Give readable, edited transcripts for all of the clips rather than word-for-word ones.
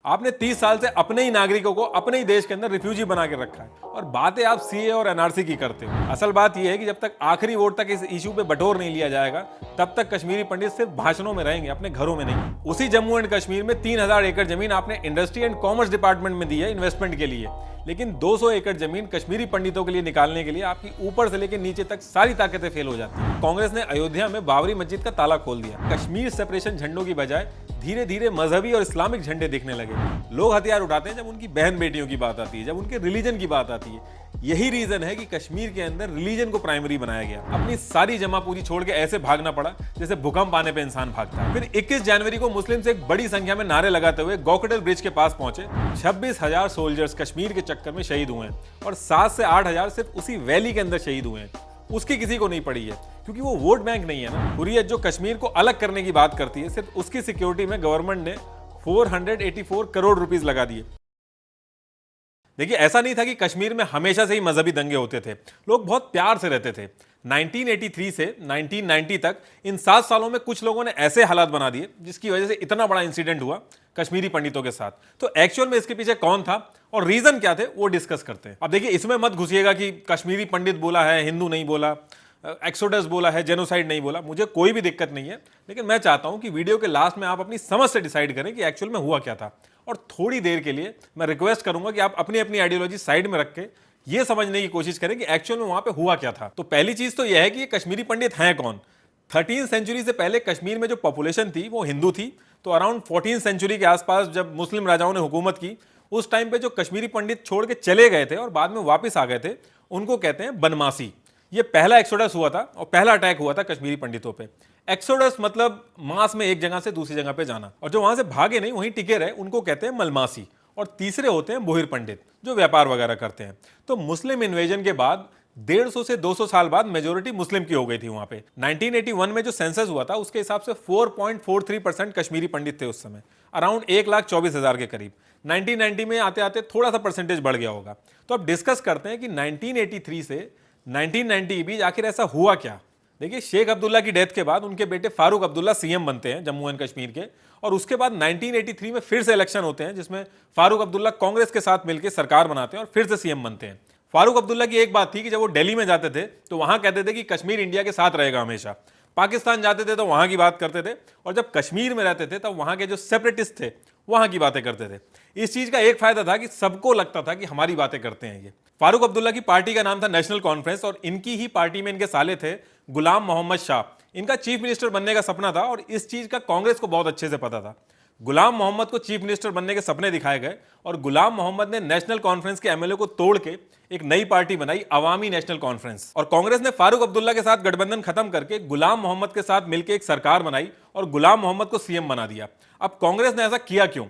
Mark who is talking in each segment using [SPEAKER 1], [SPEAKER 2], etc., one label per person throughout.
[SPEAKER 1] आपने 30 साल से अपने ही नागरिकों को अपने ही देश के अंदर रिफ्यूजी बना के रखा है और बातें आप सीए और एनआरसी की करते हो। असल बात यह है कि जब तक आखिरी वोट तक इस इशू पे बटोर नहीं लिया जाएगा तब तक कश्मीरी पंडित सिर्फ भाषणों में रहेंगे, अपने घरों में नहीं। उसी जम्मू एंड कश्मीर में 3000 एकड़ जमीन आपने इंडस्ट्री एंड कॉमर्स डिपार्टमेंट में दी है इन्वेस्टमेंट के लिए, लेकिन 200 एकड़ जमीन कश्मीरी पंडितों के लिए निकालने के लिए आपकी ऊपर से लेकर नीचे तक सारी ताकतें फेल हो जाती हैं। कांग्रेस ने अयोध्या में बाबरी मस्जिद का ताला खोल दिया। कश्मीर सेपरेशन झंडों की बजाय धीरे धीरे मजहबी और इस्लामिक झंडे दिखने लगे। लोग हथियार उठाते हैं जब उनकी बहन बेटियों की बात आती है, जब उनके रिलीजन की बात आती है। यही रीजन है कि कश्मीर के अंदर रिलीजन को प्राइमरी बनाया गया। अपनी सारी जमा पूंजी छोड़ के ऐसे भागना पड़ा जैसे भूकंप आने पे इंसान भागता है। फिर 21 जनवरी को मुस्लिम से एक बड़ी संख्या में नारे लगाते हुए गोकटल ब्रिज के पास पहुंचे। 26,000 सोल्जर्स कश्मीर के चक्कर में शहीद हुए हैं और 7 से 8,000 सिर्फ उसी वैली के अंदर शहीद हुए हैं। उसकी किसी को नहीं पड़ी है क्योंकि वो वोट बैंक नहीं है ना। हुर्रियत जो कश्मीर को अलग करने की बात करती है, सिर्फ उसकी सिक्योरिटी में गवर्नमेंट ने 484 करोड़ रुपीस लगा दिए। देखिए, ऐसा नहीं था कि कश्मीर में हमेशा से ही मजहबी दंगे होते थे। लोग बहुत प्यार से रहते थे। 1983 से 1990 तक इन 7 सालों में कुछ लोगों ने ऐसे हालात बना दिए जिसकी वजह से इतना बड़ा इंसिडेंट हुआ कश्मीरी पंडितों के साथ। तो एक्चुअल में इसके पीछे कौन था और रीजन क्या थे वो डिस्कस करते हैं। अब देखिए, इसमें मत घुसिएगा कि कश्मीरी पंडित बोला है, हिंदू नहीं बोला, एक्सोडस बोला है, जेनोसाइड नहीं बोला। मुझे कोई भी दिक्कत नहीं है, लेकिन मैं चाहता हूं कि वीडियो के लास्ट में आप अपनी समझ से डिसाइड करें कि एक्चुअल में हुआ क्या था। और थोड़ी देर के लिए मैं रिक्वेस्ट करूंगा कि आप अपनी अपनी आइडियोलॉजी साइड में रख के ये समझने की कोशिश करें कि एक्चुअल में वहां पे हुआ क्या था। तो पहली चीज तो यह है कि ये कश्मीरी पंडित हैं कौन। 13th सेंचुरी से पहले कश्मीर में जो पॉपुलेशन थी वो हिंदू थी। तो अराउंड 14th सेंचुरी के आसपास जब मुस्लिम राजाओं ने हुकूमत की, उस टाइम पे जो कश्मीरी पंडित छोड़ के चले गए थे और बाद में वापस आ गए थे, उनको कहते हैं बनमासी। ये पहला एक्सोडस हुआ था और पहला अटैक हुआ था कश्मीरी पंडितों पे। एक्सोडस मतलब मास में एक जगह से दूसरी जगह पे जाना, और जो वहां से भागे नहीं वहीं टिके रहे उनको कहते हैं मलमासी। और तीसरे होते हैं बोहिर पंडित जो व्यापार वगैरह करते हैं। तो मुस्लिम इन्वेजन के बाद 150 से 200 साल बाद मेजोरिटी मुस्लिम की हो गई थी वहां पे। 1981 में जो सेंसस हुआ था उसके हिसाब से 4.43% कश्मीरी पंडित थे उस समय, अराउंड 1,24,000 के करीब। 1990 में आते आते थोड़ा सा परसेंटेज बढ़ गया होगा। तो अब डिस्कस करते हैं कि 1983 से 1990 के बीच आखिर ऐसा हुआ क्या। देखिए, शेख अब्दुल्ला की डेथ के बाद उनके बेटे फारूक अब्दुल्ला सीएम बनते हैं जम्मू एंड कश्मीर के, और उसके बाद 1983 में फिर से इलेक्शन होते हैं जिसमें फारूक अब्दुल्ला कांग्रेस के साथ मिलकर सरकार बनाते हैं और फिर से सीएम बनते हैं। फारूक अब्दुल्ला की एक बात थी कि जब वो दिल्ली में जाते थे तो वहां कहते थे कि कश्मीर इंडिया के साथ रहेगा हमेशा। पाकिस्तान जाते थे तो वहां की बात करते थे, और जब कश्मीर में रहते थे तब वहां के जो सेपरेटिस्ट थे वहां की बातें करते थे। इस चीज का एक फायदा था कि सबको लगता था कि हमारी बातें करते हैं ये। फारूक अब्दुल्ला की पार्टी का नाम था नेशनल कॉन्फ्रेंस, और इनकी ही पार्टी में इनके साले थे गुलाम मोहम्मद शाह। इनका चीफ मिनिस्टर बनने का सपना था और इस चीज का कांग्रेस को बहुत अच्छे से पता था। गुलाम मोहम्मद को चीफ मिनिस्टर बनने के सपने दिखाए गए और गुलाम मोहम्मद ने नेशनल कॉन्फ्रेंस के एमएलए को तोड़ के एक नई पार्टी बनाई, अवामी नेशनल कॉन्फ्रेंस। और कांग्रेस ने फारूक अब्दुल्ला के साथ गठबंधन खत्म करके गुलाम मोहम्मद के साथ मिलकर एक सरकार बनाई और गुलाम मोहम्मद को सीएम बना दिया। अब कांग्रेस ने ऐसा किया क्यों?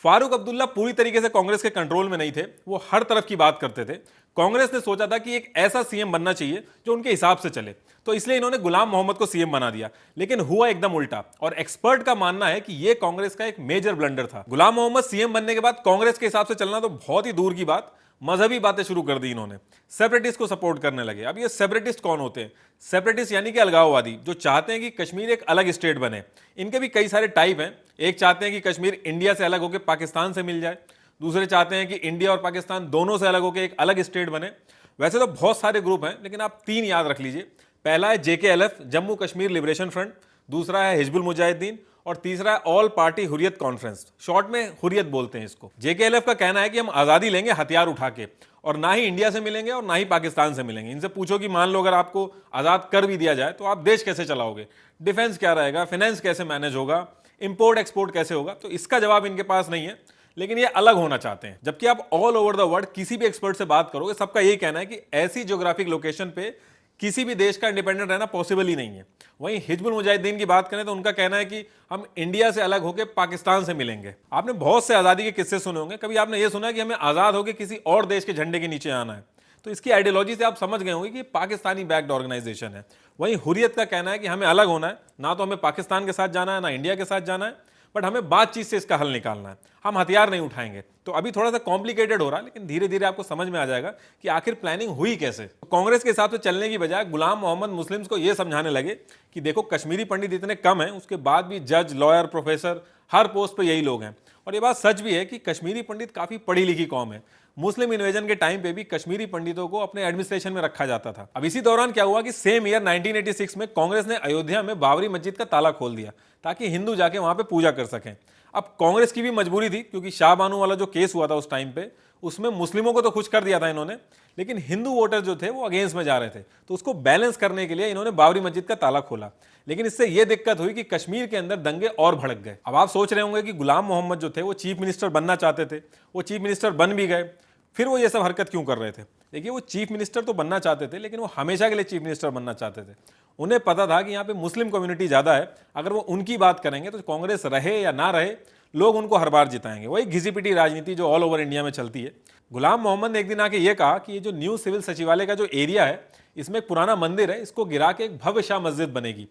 [SPEAKER 1] फारूक अब्दुल्ला पूरी तरीके से कांग्रेस के कंट्रोल में नहीं थे, वो हर तरफ की बात करते थे। कांग्रेस ने सोचा था कि एक ऐसा सीएम बनना चाहिए जो उनके हिसाब से चले, तो इसलिए इन्होंने गुलाम मोहम्मद को सीएम बना दिया। लेकिन हुआ एकदम उल्टा, और एक्सपर्ट का मानना है कि यह कांग्रेस का एक मेजर ब्लंडर था। गुलाम मोहम्मद सीएम बनने के बाद कांग्रेस के हिसाब से चलना तो बहुत ही दूर की बात, मजहबी बातें शुरू कर दी इन्होंने। सेपरेटिस्ट को सपोर्ट करने लगे। अब ये सेपरेटिस्ट कौन होते हैं? सेपरेटिस्ट यानी कि अलगाववादी, जो चाहते हैं कि कश्मीर एक अलग स्टेट बने। इनके भी कई सारे टाइप हैं। एक चाहते हैं कि कश्मीर इंडिया से अलग होकर पाकिस्तान से मिल जाए, दूसरे चाहते हैं कि इंडिया और पाकिस्तान दोनों से अलग होकर एक अलग स्टेट बने। वैसे तो बहुत सारे ग्रुप हैं, लेकिन आप 3 याद रख लीजिए। पहला है JKLF, Jammu Kashmir liberation front, दूसरा है हिजबुल मुजाहिदीन, और तीसरा है all party Hurriyat conference, short में हुर्रियत बोलते हैं इसको। JKLF का कहना है कि हम आज़ादी लेंगे हथियार उठा के, और ना ही इंडिया से मिलेंगे और ना ही पाकिस्तान से मिलेंगे। इनसे पूछो कि मान लो अगर आपको आज़ाद कर भी दिया जाए तो आप देश कैसे चलाओगे, डिफेंस क्या रहेगा, फाइनेंस कैसे मैनेज होगा, इंपोर्ट एक्सपोर्ट कैसे होगा? तो इसका जवाब इनके पास नहीं है, लेकिन ये अलग होना चाहते हैं। जबकि आप ऑल ओवर द वर्ल्ड किसी भी एक्सपर्ट से बात करोगे, सबका यही कहना है कि ऐसी ज्योग्राफिक लोकेशन पे किसी भी देश का इंडिपेंडेंट रहना पॉसिबल ही नहीं है। वहीं हिजबुल मुजाहिदीन की बात करें तो उनका कहना है कि हम इंडिया से अलग होकर पाकिस्तान से मिलेंगे। आपने बहुत से आज़ादी के किस्से सुने होंगे, कभी आपने ये सुना है कि हमें आज़ाद होकर किसी और देश के झंडे के नीचे आना है? तो इसकी आइडियोलॉजी से आप समझ गए होंगे कि पाकिस्तानी बैक्ड ऑर्गेनाइजेशन है। वहीं हुर्रियत का कहना है कि हमें अलग होना है, ना तो हमें पाकिस्तान के साथ जाना है ना इंडिया के साथ जाना है, बट हमें बातचीत से इसका हल निकालना है। हम हथियार नहीं उठाएंगे। तो अभी थोड़ा सा कॉम्प्लिकेटेड हो रहा है, लेकिन धीरे धीरे आपको समझ में आ जाएगा कि आखिर प्लानिंग हुई कैसे। तो कांग्रेस के हिसाब से चलने की बजाय गुलाम मोहम्मद मुस्लिम्स को यह समझाने लगे कि देखो, कश्मीरी पंडित इतने कम हैं, उसके बाद भी जज, लॉयर, प्रोफेसर हर पोस्ट पे यही लोग हैं। और ये बात सच भी है कि कश्मीरी पंडित काफी पढ़ी लिखी कौम है। मुस्लिम इन्वेजन के टाइम पे भी कश्मीरी पंडितों को अपने एडमिनिस्ट्रेशन में रखा जाता था। अब इसी दौरान क्या हुआ कि सेम ईयर 1986 में कांग्रेस ने अयोध्या में बाबरी मस्जिद का ताला खोल दिया ताकि हिंदू जाके वहां पे पूजा कर सकें। अब कांग्रेस की भी मजबूरी थी, क्योंकि शाह बानो वाला जो केस हुआ था उस टाइम पे, उसमें मुस्लिमों को तो खुश कर दिया था इन्होंने, लेकिन हिंदू वोटर जो थे वो अगेंस्ट में जा रहे थे। तो उसको बैलेंस करने के लिए इन्होंने बाबरी मस्जिद का ताला खोला। लेकिन इससे यह दिक्कत हुई कि कश्मीर के अंदर दंगे और भड़क गए। अब आप सोच रहे होंगे कि गुलाम मोहम्मद जो थे वो चीफ मिनिस्टर बनना चाहते थे, वो चीफ मिनिस्टर बन भी गए, फिर वो ये सब हरकत क्यों कर रहे थे? देखिए, वो चीफ मिनिस्टर तो बनना चाहते थे, लेकिन वो हमेशा के लिए चीफ मिनिस्टर बनना चाहते थे। उन्हें पता था कि यहाँ पे मुस्लिम कम्युनिटी ज्यादा है, अगर वो उनकी बात करेंगे तो कांग्रेस रहे या ना रहे, लोग उनको हर बार जिताएंगे। वही घिसी पिटी राजनीति जो ऑल ओवर इंडिया में चलती है। गुलाम मोहम्मद ने एक दिन आके ये कहा कि ये जो न्यू सिविल सचिवालय का जो एरिया है, इसमें एक पुराना मंदिर है, इसको गिरा के एक भव्य शाह मस्जिद बनेगी।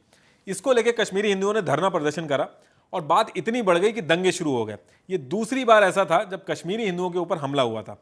[SPEAKER 1] इसको लेके कश्मीरी हिंदुओं ने धरना प्रदर्शन करा और बात इतनी बढ़ गई कि दंगे शुरू हो गए। ये दूसरी बार ऐसा था जब कश्मीरी हिंदुओं के ऊपर हमला हुआ था।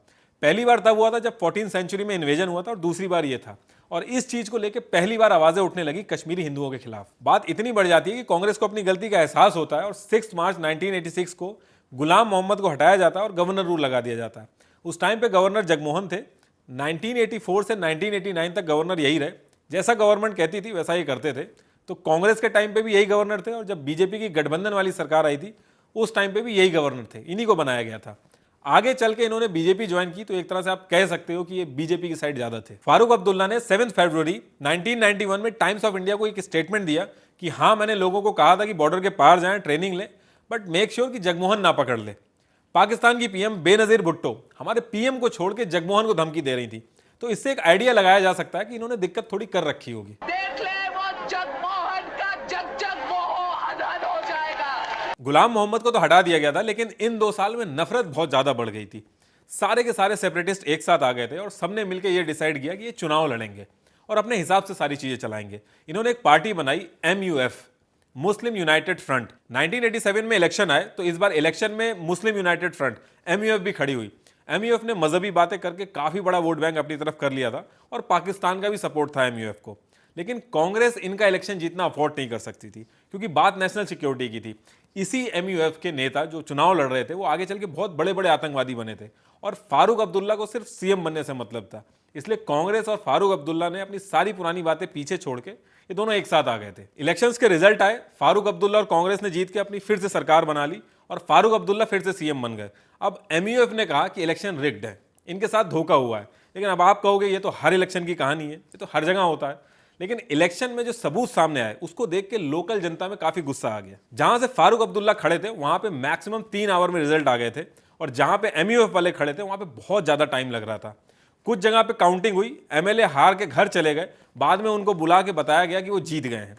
[SPEAKER 1] पहली बार तब हुआ था जब 14वीं सेंचुरी में इन्वेजन हुआ था, और दूसरी बार ये था। और इस चीज को लेकर पहली बार आवाजें उठने लगी कश्मीरी हिंदुओं के खिलाफ। बात इतनी बढ़ जाती है कि कांग्रेस को अपनी गलती का एहसास होता है और 6 मार्च 1986 को गुलाम मोहम्मद को हटाया जाता है और गवर्नर रूल लगा दिया जाता है। उस टाइम पे गवर्नर जगमोहन थे। 1984 से 1989 तक गवर्नर यही रहे। जैसा गवर्नमेंट कहती थी वैसा ही करते थे। तो कांग्रेस के टाइम पे भी यही गवर्नर थे, और जब बीजेपी की गठबंधन वाली सरकार आई थी उस टाइम पे भी यही गवर्नर थे, इन्हीं को बनाया गया था। आगे चल के इन्होंने बीजेपी ज्वाइन की, तो एक तरह से आप कह सकते हो कि ये बीजेपी की साइड ज्यादा थे। फारूक अब्दुल्ला ने 7 फरवरी 1991 में टाइम्स ऑफ इंडिया को एक स्टेटमेंट दिया कि हाँ, मैंने लोगों को कहा था कि बॉर्डर के पार जाएं, ट्रेनिंग लें, बट मेक श्योर कि जगमोहन ना पकड़ ले। पाकिस्तान की पीएम बेनजीर भुट्टो हमारे पीएम को छोड़ के जगमोहन को धमकी दे रही थी। तो इससे एक आइडिया लगाया जा सकता है कि इन्होंने दिक्कत थोड़ी कर रखी होगी।
[SPEAKER 2] देख ले वो जगमोहन का जगमोह हद हो जाएगा।
[SPEAKER 1] गुलाम मोहम्मद को तो हटा दिया गया था, लेकिन इन 2 साल में नफरत बहुत ज्यादा बढ़ गई थी। सारे के सारे सेपरेटिस्ट एक साथ आ गए थे और सबने मिलकर यह डिसाइड किया कि ये चुनाव लड़ेंगे और अपने हिसाब से सारी चीजें चलाएंगे। इन्होंने एक पार्टी बनाई, MUF, मुस्लिम यूनाइटेड फ्रंट। 1987 में इलेक्शन आए तो इस बार इलेक्शन में मुस्लिम यूनाइटेड फ्रंट MUF भी खड़ी हुई। MUF ने मजहबी बातें करके काफी बड़ा वोट बैंक अपनी तरफ कर लिया था और पाकिस्तान का भी सपोर्ट था MUF को। लेकिन कांग्रेस इनका इलेक्शन जीतना अफोर्ड नहीं कर सकती थी, क्योंकि बात नेशनल सिक्योरिटी की थी। इसी MUF के नेता जो चुनाव लड़ रहे थे वो आगे चल के बहुत बड़े बड़े आतंकवादी बने थे, और फारूक अब्दुल्ला को सिर्फ CM बनने से मतलब था। इसलिए कांग्रेस और फारूक अब्दुल्ला ने अपनी सारी पुरानी बातें पीछे छोड़ के ये दोनों एक साथ आ गए थे। इलेक्शंस के रिजल्ट आए, फारूक अब्दुल्ला और कांग्रेस ने जीत के अपनी फिर से सरकार बना ली और फारूक अब्दुल्ला फिर से CM बन गए। अब MUF ने कहा कि इलेक्शन रिग्ड है, इनके साथ धोखा हुआ है। लेकिन अब आप कहोगे ये तो हर इलेक्शन की कहानी है, ये तो हर जगह होता है। लेकिन इलेक्शन में जो सबूत सामने आए उसको देख के लोकल जनता में काफी गुस्सा आ गया। जहां से फारूक अब्दुल्ला खड़े थे वहां पे मैक्सिमम 3 आवर में रिजल्ट आ गए थे, और जहां पे MUF वाले खड़े थे वहां पे बहुत ज्यादा टाइम लग रहा था। कुछ जगह पे काउंटिंग हुई, MLA हार के घर चले गए, बाद में उनको बुला के बताया गया कि वो जीत गए हैं।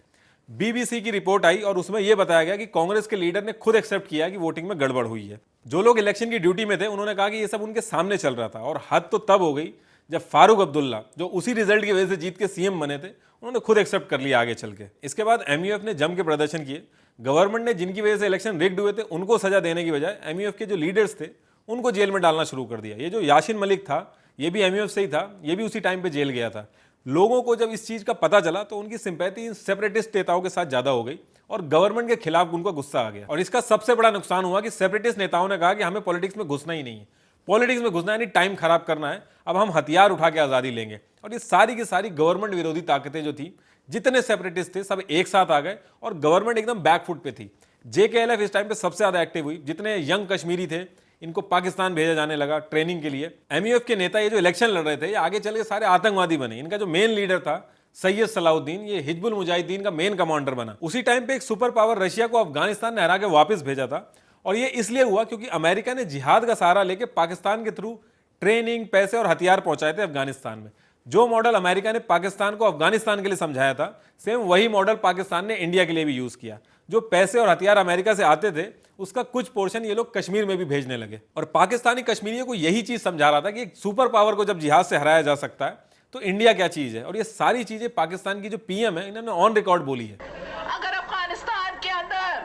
[SPEAKER 1] BBC की रिपोर्ट आई और उसमें यह बताया गया कि कांग्रेस के लीडर ने खुद एक्सेप्ट किया कि वोटिंग में गड़बड़ हुई है। जो लोग इलेक्शन की ड्यूटी में थे उन्होंने कहा कि ये सब उनके सामने चल रहा था, और हद तो तब हो गई जब फारूक अब्दुल्ला, जो उसी रिजल्ट की वजह से जीत के CM बने थे, उन्होंने खुद एक्सेप्ट कर लिया आगे चल के। इसके बाद MUF ने जम के प्रदर्शन किए। गवर्नमेंट ने जिनकी वजह से इलेक्शन रिग्ड हुए थे उनको सजा देने की बजाय MUF के जो लीडर्स थे उनको जेल में डालना शुरू कर दिया। ये जो यासिन मलिक था ये भी MUF से ही था, ये भी उसी टाइम पे जेल गया था। लोगों को जब इस चीज का पता चला तो उनकी सिंपैथी इन सेपरेटिस्ट नेताओं के साथ ज्यादा हो गई और गवर्नमेंट के खिलाफ उनको गुस्सा आ गया। और इसका सबसे बड़ा नुकसान हुआ कि सेपरेटिस्ट नेताओं ने कहा कि हमें पॉलिटिक्स में घुसना ही नहीं है, पॉलिटिक्स में घुसना यानी टाइम खराब करना है, अब हम हथियार उठा के आजादी लेंगे। और ये सारी की सारी गवर्नमेंट विरोधी ताकतें जो थी, जितने सेपरेटिस्ट थे, सब एक साथ आ गए और गवर्नमेंट एकदम बैकफुट पे थी। JKLF इस टाइम पे सबसे ज्यादा एक्टिव हुई। जितने यंग कश्मीरी थे इनको पाकिस्तान भेजा जाने लगा ट्रेनिंग के लिए। MUF के नेता ये जो इलेक्शन लड़ रहे थे ये आगे चल के सारे आतंकवादी बने। इनका जो मेन लीडर था सैयद सलाउद्दीन, ये हिजबुल मुजाहिदीन का मेन कमांडर बना। उसी टाइम पे एक सुपर पावर रशिया को अफगानिस्तान ने हरा के वापस भेजा था, और ये इसलिए हुआ क्योंकि अमेरिका ने जिहाद का सहारा लेके पाकिस्तान के थ्रू ट्रेनिंग, पैसे और हथियार पहुंचाए थे अफगानिस्तान में। जो मॉडल अमेरिका ने पाकिस्तान को अफगानिस्तान के लिए समझाया था, सेम वही मॉडल पाकिस्तान ने इंडिया के लिए भी यूज किया। जो पैसे और हथियार अमेरिका से आते थे उसका कुछ पोर्शन ये लोग कश्मीर में भी भेजने लगे, और पाकिस्तानी कश्मीरियों को यही चीज समझा रहा था कि एक सुपर पावर को जब जिहाद से हराया जा सकता है तो इंडिया क्या चीज है। और ये सारी चीजें पाकिस्तान की जो PM है इन्होंने ऑन रिकॉर्ड बोली है।
[SPEAKER 2] अगर अफगानिस्तान के अंदर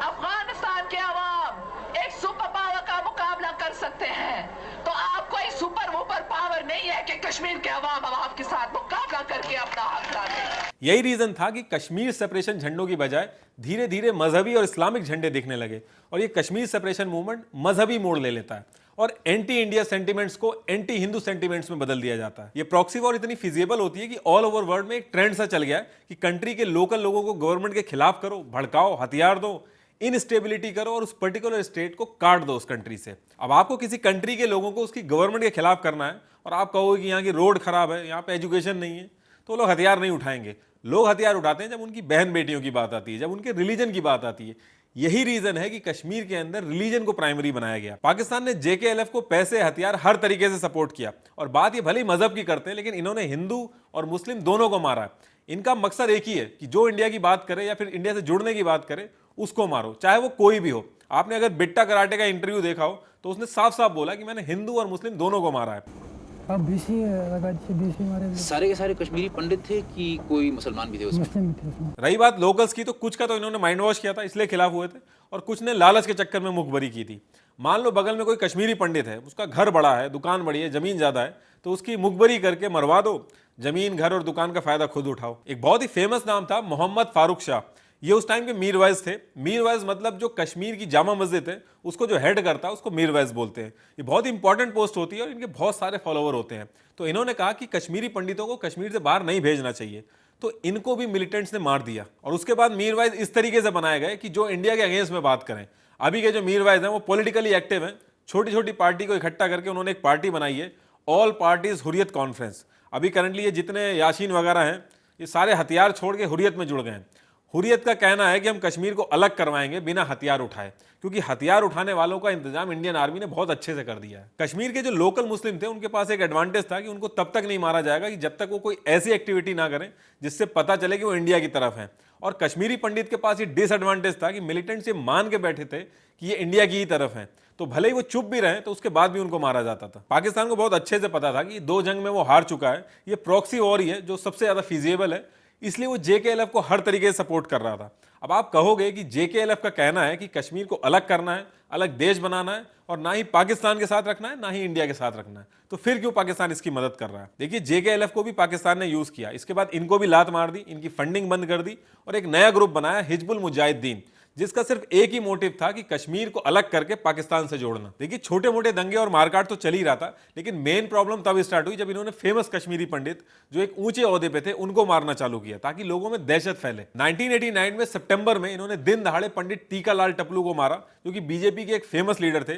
[SPEAKER 2] अफगानिस्तान के अवाम एक सुपर पावर का मुकाबला कर सकते हैं, तो आपको एक सुपर वुपर पावर नहीं है कि कश्मीर के अवाम आपके साथ मुकाबला करके अपना हक ला दे।
[SPEAKER 1] यही रीजन था कि कश्मीर सेपरेशन झंडों की बजाय धीरे धीरे मजहबी और इस्लामिक झंडे दिखने लगे और ये कश्मीर सेपरेशन मूवमेंट मजहबी मोड़ ले लेता है और एंटी इंडिया सेंटिमेंट्स को एंटी हिंदू सेंटिमेंट्स में बदल दिया जाता है। ये प्रॉक्सी वॉर इतनी फिजिबल होती है कि ऑल ओवर वर्ल्ड में एक ट्रेंड सा चल गया है कि कंट्री के लोकल लोगों को गवर्नमेंट के खिलाफ करो, भड़काओ, हथियार दो, इनस्टेबिलिटी करो और उस पर्टिकुलर स्टेट को काट दो उस कंट्री से। अब आपको किसी कंट्री के लोगों को उसकी गवर्नमेंट के खिलाफ करना है और आप कहोगे कि यहाँ की रोड खराब है, यहाँ पे एजुकेशन नहीं है, तो लोग हथियार नहीं उठाएंगे। लोग हथियार उठाते हैं जब उनकी बहन बेटियों की बात आती है, जब उनके रिलीजन की बात आती है। यही रीजन है कि कश्मीर के अंदर रिलीजन को प्राइमरी बनाया गया। पाकिस्तान ने जेकेएलएफ को पैसे, हथियार हर तरीके से सपोर्ट किया और बात ये भले ही मजहब की करते हैं लेकिन इन्होंने हिंदू और मुस्लिम दोनों को मारा। इनका मकसद एक ही है कि जो इंडिया की बात करे या फिर इंडिया से जुड़ने की बात करे उसको मारो, चाहे वो कोई भी हो। आपने अगर बिट्टा कराटे का इंटरव्यू देखा हो तो उसने साफ साफ बोला कि मैंने हिंदू और मुस्लिम दोनों को मारा है।
[SPEAKER 3] अब बीसी लगा दीजिए, बीसी मारे
[SPEAKER 4] सारे के सारे कश्मीरी पंडित थे कि कोई मुसलमान भी थे उसमें?
[SPEAKER 3] मुस्लिम थे उसमें।
[SPEAKER 1] रही बात लोकल्स की, तो कुछ का तो इन्होंने माइंड वॉश किया था इसलिए खिलाफ हुए थे और कुछ ने लालच के चक्कर में मुखबरी की थी। मान लो बगल में कोई कश्मीरी पंडित है, उसका घर बड़ा है, दुकान बड़ी है, जमीन ज्यादा है, तो उसकी मुखबरी करके मरवा दो, जमीन, घर और दुकान का फायदा खुद उठाओ। एक बहुत ही फेमस नाम था मोहम्मद फारूक शाह। ये उस टाइम के मीरवाइज थे। मीरवाइज मतलब जो कश्मीर की जामा मस्जिद है उसको जो हेड करता है उसको मीरवाइज बोलते हैं। ये बहुत इंपॉर्टेंट पोस्ट होती है और इनके बहुत सारे फॉलोवर होते हैं। तो इन्होंने कहा कि कश्मीरी पंडितों को कश्मीर से बाहर नहीं भेजना चाहिए, तो इनको भी मिलिटेंट्स ने मार दिया। और उसके बाद मीरवाइज इस तरीके से बनाए गए कि जो इंडिया के अगेंस्ट में बात करें। अभी के जो मीरवाइज हैं वो पॉलिटिकली एक्टिव हैं, छोटी छोटी पार्टी को इकट्ठा करके उन्होंने एक पार्टी बनाई है, ऑल पार्टीज हुर्रियत कॉन्फ्रेंस। अभी करंटली ये जितने यासीन वगैरह हैं ये सारे हथियार छोड़ के हुर्रियत में जुड़ गए हैं। हुर्रियत का कहना है कि हम कश्मीर को अलग करवाएंगे बिना हथियार उठाए, क्योंकि हथियार उठाने वालों का इंतजाम इंडियन आर्मी ने बहुत अच्छे से कर दिया है। कश्मीर के जो लोकल मुस्लिम थे उनके पास एक एडवांटेज था कि उनको तब तक नहीं मारा जाएगा कि जब तक वो कोई ऐसी एक्टिविटी ना करें जिससे पता चले कि वो इंडिया की तरफ हैं। और कश्मीरी पंडित के पास ये डिसएडवांटेज था कि मिलिटेंट्स ये मान के बैठे थे कि ये इंडिया की ही तरफ हैं, तो भले ही वो चुप भी रहे तो उसके बाद भी उनको मारा जाता था। पाकिस्तान को बहुत अच्छे से पता था कि 2 जंग में वो हार चुका है, ये प्रॉक्सी वॉर ही है जो सबसे ज्यादा फिजिबल है, इसलिए वो जेकेएलएफ को हर तरीके से सपोर्ट कर रहा था। अब आप कहोगे कि जेकेएलएफ का कहना है कि कश्मीर को अलग करना है, अलग देश बनाना है और ना ही पाकिस्तान के साथ रखना है ना ही इंडिया के साथ रखना है, तो फिर क्यों पाकिस्तान इसकी मदद कर रहा है? देखिए, जेकेएलएफ को भी पाकिस्तान ने यूज किया, इसके बाद इनको भी लात मार दी, इनकी फंडिंग बंद कर दी और एक नया ग्रुप बनाया हिजबुल मुजाहिदीन, जिसका सिर्फ एक ही मोटिव था कि कश्मीर को अलग करके पाकिस्तान से जोड़ना। देखिए, छोटे मोटे दंगे और मारकाट तो चल ही रहा था, लेकिन मेन प्रॉब्लम तब स्टार्ट हुई जब इन्होंने फेमस कश्मीरी पंडित जो एक ऊंचे ओहदे पे थे उनको मारना चालू किया ताकि लोगों में दहशत फैले। 1989 में सितंबर में इन्होंने दिन दहाड़े पंडित टीकालाल टपलू को मारा जो कि बीजेपी के एक फेमस लीडर थे।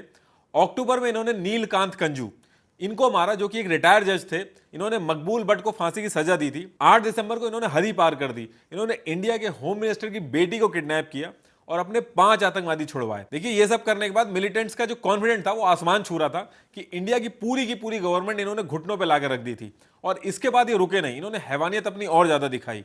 [SPEAKER 1] अक्टूबर में इन्होंने नीलकांत कंजू इनको मारा जो कि एक रिटायर्ड जज थे। इन्होंने मकबूल भट्ट को फांसी की सजा दी थी। 8 दिसंबर को इन्होंने हदी पार कर दी। इन्होंने इंडिया के होम मिनिस्टर की बेटी को किडनैप किया और अपने 5 आतंकवादी छुड़वाए। देखिए, ये सब करने के बाद मिलिटेंट्स का जो कॉन्फिडेंस था वो आसमान छू रहा था कि इंडिया की पूरी गवर्नमेंट इन्होंने घुटनों पे लाकर रख दी थी। और इसके बाद ये रुके नहीं, इन्होंने हैवानियत अपनी और ज्यादा दिखाई।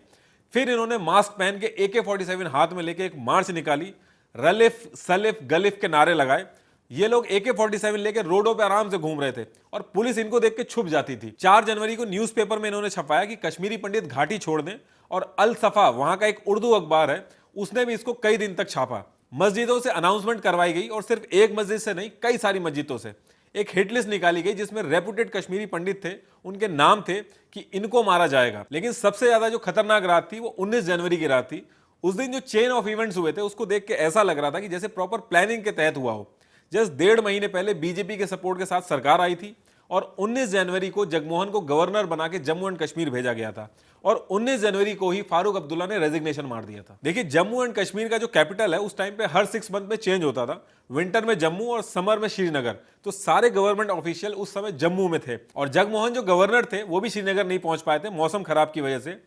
[SPEAKER 1] फिर इन्होंने मास्क पहन के AK-47 हाथ में लेके एक मार्च निकाली, रलिफ सलिफ गलिफ के नारे लगाए। ये लोग AK-47 लेकर रोडों पे आराम से घूम रहे थे और पुलिस इनको देख के छुप जाती थी। 4 जनवरी को न्यूज़पेपर में इन्होंने छपाया कि कश्मीरी पंडित घाटी छोड़ दें और अल सफा, वहां का एक उर्दू अखबार है, उसने भी इसको कई दिन तक छापा। मस्जिदों से अनाउंसमेंट करवाई गई और सिर्फ एक मस्जिद से नहीं, कई सारी मस्जिदों से एक हिट लिस्ट निकाली गई जिसमें रेपुटेड कश्मीरी पंडित थे, उनके नाम थे कि इनको मारा जाएगा। लेकिन सबसे ज्यादा जो खतरनाक रात थी वो 19 जनवरी की रात थी। उस दिन जो चेन ऑफ इवेंट्स हुए थे उसको देख के ऐसा लग रहा था कि जैसे प्रॉपर प्लानिंग के तहत हुआ हो। जस्ट 1.5 महीने पहले बीजेपी के सपोर्ट के साथ सरकार आई थी और 19 जनवरी को जगमोहन को गवर्नर बना के जम्मू एंड कश्मीर भेजा गया था और 19 जनवरी को ही फारूक अब्दुल्ला ने रेजिग्नेशन मार दिया था। देखिए, जम्मू एंड कश्मीर का जो कैपिटल है उस टाइम पे हर 6 मंथ में चेंज होता था। विंटर में जम्मू और समर में श्रीनगर, तो सारे गवर्नमेंट ऑफिशियल उस समय जम्मू में थे और जगमोहन जो गवर्नर थे वो भी श्रीनगर नहीं पहुंच पाए थे मौसम खराब की वजह से।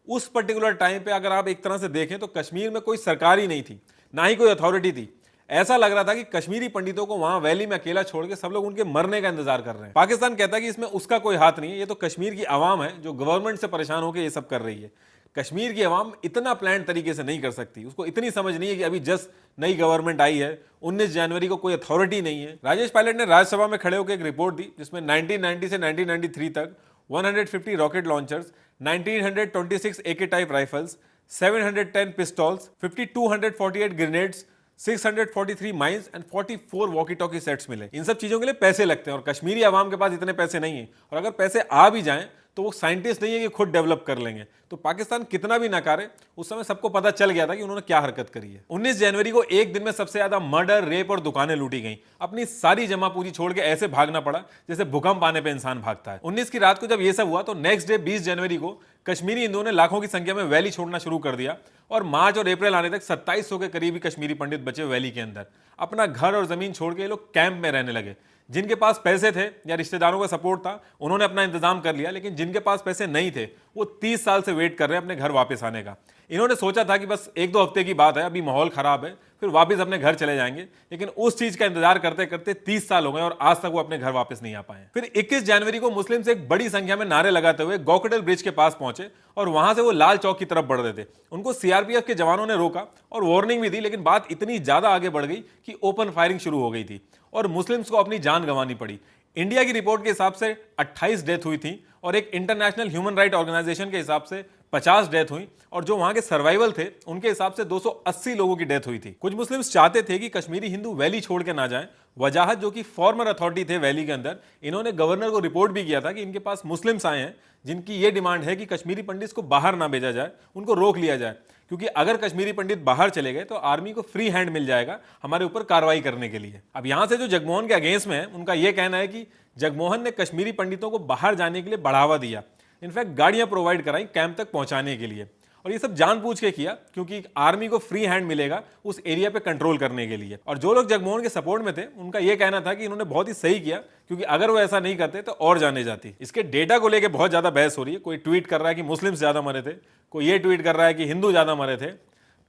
[SPEAKER 1] उस पर्टिकुलर टाइम पे अगर आप एक तरह से देखें तो कश्मीर में कोई सरकार ही नहीं थी, ना ही कोई अथॉरिटी थी। ऐसा लग रहा था कि कश्मीरी पंडितों को वहां वैली में अकेला छोड़ के सब लोग उनके मरने का इंतजार कर रहे हैं। पाकिस्तान कहता है कि इसमें उसका कोई हाथ नहीं है, ये तो कश्मीर की आवाम है जो गवर्नमेंट से परेशान होकर ये सब कर रही है। कश्मीर की आवाम इतना प्लान तरीके से नहीं कर सकती, उसको इतनी समझ नहीं है कि अभी जस्ट नई गवर्नमेंट आई है, 19 जनवरी को कोई अथॉरिटी नहीं है। राजेश पायलट ने राज्यसभा में खड़े होकर एक रिपोर्ट दी जिसमें 1990 से 1993 तक 150 rocket launchers, 1926 AK type rifles, 710 पिस्टॉल्स, 5248 grenades, 643 mines and 44 walkie talkie sets मिले। इन सब चीजों के लिए पैसे लगते हैं और कश्मीरी आवाम के पास इतने पैसे नहीं है और अगर पैसे आ भी जाएं तो वो साइंटिस्ट नहीं है कि खुद डेवलप कर लेंगे। तो पाकिस्तान कितना भी नकारे, उस समय सबको पता चल गया था कि उन्होंने क्या हरकत करी है। 19 जनवरी को एक दिन में सबसे ज्यादा मर्डर, रेप और दुकानें लूटी गई। अपनी सारी जमा पूंजी छोड़ के ऐसे भागना पड़ा जैसे भूकंप आने पर इंसान भागता है। 19 की रात को जब यह सब हुआ तो नेक्स्ट डे 20 जनवरी को कश्मीरी हिंदुओं ने लाखों की संख्या में वैली छोड़ना शुरू कर दिया और मार्च और अप्रैल आने तक 2700 के करीब ही कश्मीरी पंडित बचे वैली के अंदर। अपना घर और जमीन छोड़ के ये लोग कैंप में रहने लगे। जिनके पास पैसे थे या रिश्तेदारों का सपोर्ट था उन्होंने अपना इंतजाम कर लिया, लेकिन जिनके पास पैसे नहीं थे वो 30 साल से वेट कर रहे हैं अपने घर वापस आने का। इन्होंने सोचा था कि बस 1-2 हफ्ते की बात है, अभी माहौल खराब है, फिर वापस अपने घर चले जाएंगे, लेकिन उस चीज का इंतजार करते करते 30 साल हो गए और आज तक वो अपने घर वापस नहीं आ पाए। फिर 21 जनवरी को मुस्लिम से एक बड़ी संख्या में नारे लगाते हुए गोकटेल ब्रिज के पास पहुंचे और वहां से वो लाल चौक की तरफ बढ़ रहे थे। उनको सीआरपीएफ के जवानों ने रोका और वार्निंग भी दी, लेकिन बात इतनी ज्यादा आगे बढ़ गई कि ओपन फायरिंग शुरू हो गई थी और मुस्लिम्स को अपनी जान गंवानी पड़ी। इंडिया की रिपोर्ट के हिसाब से 28 डेथ हुई थी और एक इंटरनेशनल ह्यूमन राइट ऑर्गेनाइजेशन के हिसाब से 50 डेथ हुई और जो वहां के सर्वाइवल थे उनके हिसाब से 280 लोगों की डेथ हुई थी। कुछ मुस्लिम्स चाहते थे कि कश्मीरी हिंदू वैली छोड़ के ना जाएं। वजाहत जो कि फॉर्मर अथॉरिटी थे वैली के अंदर, इन्होंने गवर्नर को रिपोर्ट भी किया था कि इनके पास मुस्लिम्स आए हैं जिनकी ये डिमांड है कि कश्मीरी पंडित को बाहर ना भेजा जाए, उनको रोक लिया जाए, क्योंकि अगर कश्मीरी पंडित बाहर चले गए तो आर्मी को फ्री हैंड मिल जाएगा हमारे ऊपर कार्रवाई करने के लिए। अब यहां से जो जगमोहन के अगेंस्ट में है उनका यह कहना है कि जगमोहन ने कश्मीरी पंडितों को बाहर जाने के लिए बढ़ावा दिया, इनफैक्ट गाड़ियां प्रोवाइड कराई कैंप तक पहुंचाने के लिए, और ये सब जानबूझ के किया क्योंकि आर्मी को फ्री हैंड मिलेगा उस एरिया पे कंट्रोल करने के लिए। और जो लोग जगमोहन के सपोर्ट में थे उनका यह कहना था कि इन्होंने बहुत ही सही किया, क्योंकि अगर वो ऐसा नहीं करते तो और जाने जाती। इसके डेटा को लेकर बहुत ज्यादा बहस हो रही है। कोई ट्वीट कर रहा है कि मुस्लिम ज्यादा मरे थे, कोई ये ट्वीट कर रहा है कि हिंदू ज्यादा मरे थे।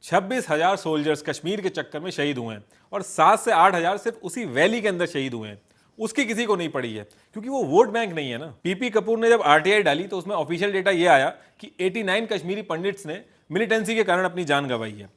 [SPEAKER 1] 26,000 सोल्जर्स कश्मीर के चक्कर में शहीद हुए हैं और 7 से 8,000 सिर्फ उसी वैली के अंदर शहीद हुए हैं। उसकी किसी को नहीं पड़ी है क्योंकि वो वोट बैंक नहीं है ना। पीपी कपूर ने जब आरटीआई डाली तो उसमें ऑफिशियल डेटा ये आया कि 89 कश्मीरी पंडित्स ने मिलिटेंसी के कारण अपनी जान गंवाई है।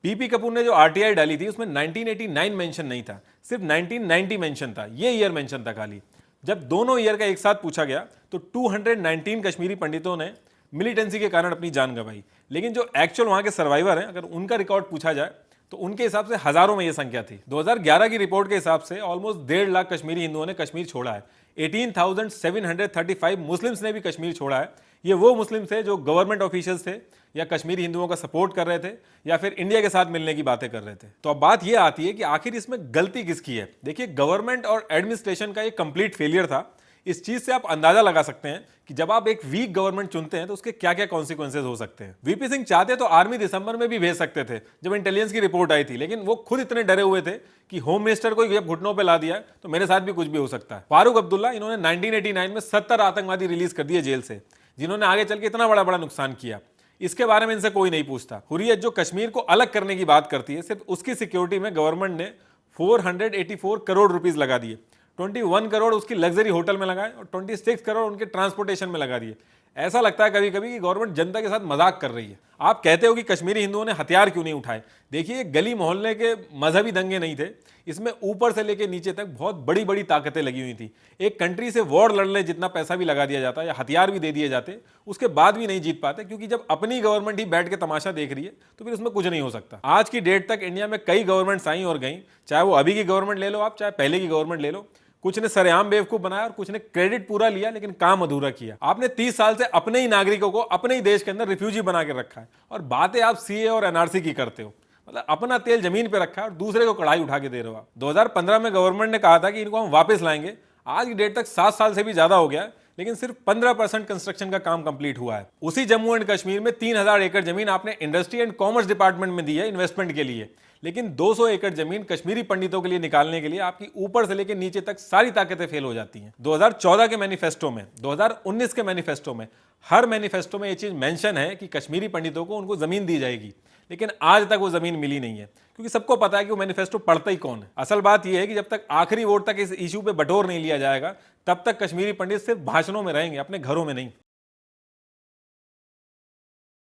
[SPEAKER 1] पीपी कपूर ने जो आरटीआई डाली थी उसमें 1989 मेंशन नहीं था, सिर्फ 1990 मेंशन था, ये ईयर मेंशन था खाली। जब दोनों ईयर का एक साथ पूछा गया तो 219 कश्मीरी पंडितों ने मिलिटेंसी के कारण अपनी जान गंवाई, लेकिन जो एक्चुअल वहां के सर्वाइवर हैं अगर उनका रिकॉर्ड पूछा जाए तो उनके हिसाब से हजारों में यह संख्या थी। 2011 की रिपोर्ट के हिसाब से ऑलमोस्ट 1.5 लाख कश्मीरी हिंदुओं ने कश्मीर छोड़ा है। 18,735 मुस्लिम्स ने भी कश्मीर छोड़ा है। ये वो मुस्लिम थे जो गवर्नमेंट ऑफिशियल्स थे या कश्मीरी हिंदुओं का सपोर्ट कर रहे थे या फिर इंडिया के साथ मिलने की बातें कर रहे थे। तो अब बात यह आती है कि आखिर इसमें गलती किसकी है। देखिए, गवर्नमेंट और एडमिनिस्ट्रेशन का ये कंप्लीट फेलियर था। इस चीज से आप अंदाजा लगा सकते हैं कि जब आप एक वीक गवर्नमेंट चुनते हैं तो उसके क्या क्या कॉन्सिक्वेंसेज हो सकते हैं। वीपी सिंह चाहते तो आर्मी दिसंबर में भी भेज सकते थे जब इंटेलिजेंस की रिपोर्ट आई थी, लेकिन वो खुद इतने डरे हुए थे कि होम मिनिस्टर को जब घुटनों पे ला दिया तो मेरे साथ भी कुछ भी हो सकता है। फारूक अब्दुल्ला, इन्होंने 1989 में 70 आतंकवादी रिलीज कर दिए जेल से, जिन्होंने आगे चल के इतना बड़ा बड़ा नुकसान किया। इसके बारे में इनसे कोई नहीं पूछता। हुर्रियत जो कश्मीर को अलग करने की बात करती है, सिर्फ उसकी सिक्योरिटी में गवर्नमेंट ने 484 करोड़ रुपीज लगा दिए। 21 करोड़ उसकी लग्जरी होटल में लगाए और 26 करोड़ उनके ट्रांसपोर्टेशन में लगा दिए। ऐसा लगता है कभी कभी कि गवर्नमेंट जनता के साथ मजाक कर रही है। आप कहते हो कि कश्मीरी हिंदुओं ने हथियार क्यों नहीं उठाए। देखिए, गली मोहल्ले के मजहबी दंगे नहीं थे, इसमें ऊपर से लेकर नीचे तक बहुत बड़ी बड़ी ताकतें लगी हुई थी। एक कंट्री से वॉर लड़ने जितना पैसा भी लगा दिया जाता या हथियार भी दे दिए जाते, उसके बाद भी नहीं जीत पाते, क्योंकि जब अपनी गवर्नमेंट ही बैठ के तमाशा देख रही है तो फिर उसमें कुछ नहीं हो सकता। आज की डेट तक इंडिया में कई गवर्नमेंट्स आई और गई, चाहे वो अभी की गवर्नमेंट ले लो आप, चाहे पहले की गवर्नमेंट ले लो। कुछ ने सरेआम बेवकूफ बनाया और कुछ ने क्रेडिट पूरा लिया लेकिन काम अधूरा किया। आपने 30 साल से अपने ही नागरिकों को अपने ही देश के अंदर रिफ्यूजी बना के रखा है और बातें आप सीए और एनआरसी की करते हो। मतलब अपना तेल जमीन पे रखा है और दूसरे को कढ़ाई उठा के दे रहे हो आप। 2015 में गवर्नमेंट ने कहा था कि इनको हम वापस लाएंगे। आज की डेट तक 7 साल से भी ज्यादा हो गया है, लेकिन सिर्फ 15% कंस्ट्रक्शन का काम कंप्लीट हुआ है। उसी जम्मू एंड कश्मीर में 3000 एकड़ जमीन आपने इंडस्ट्री एंड कॉमर्स डिपार्टमेंट में दी है इन्वेस्टमेंट के लिए, लेकिन 200 एकड़ जमीन कश्मीरी पंडितों के लिए निकालने के लिए आपकी ऊपर से लेकर नीचे तक सारी ताकतें फेल हो जाती हैं। 2014 के मैनिफेस्टो में, 2019 के मैनिफेस्टो में, हर मैनिफेस्टो में ये चीज मेंशन है कि कश्मीरी पंडितों को उनको जमीन दी जाएगी, लेकिन आज तक वो जमीन मिली नहीं है, क्योंकि सबको पता है कि वो मैनिफेस्टो पढ़ता ही कौन है। असल बात यह है कि जब तक आखिरी वोट तक इस इशू पे बटोर नहीं लिया जाएगा तब तक कश्मीरी पंडित सिर्फ भाषणों में रहेंगे, अपने घरों में नहीं।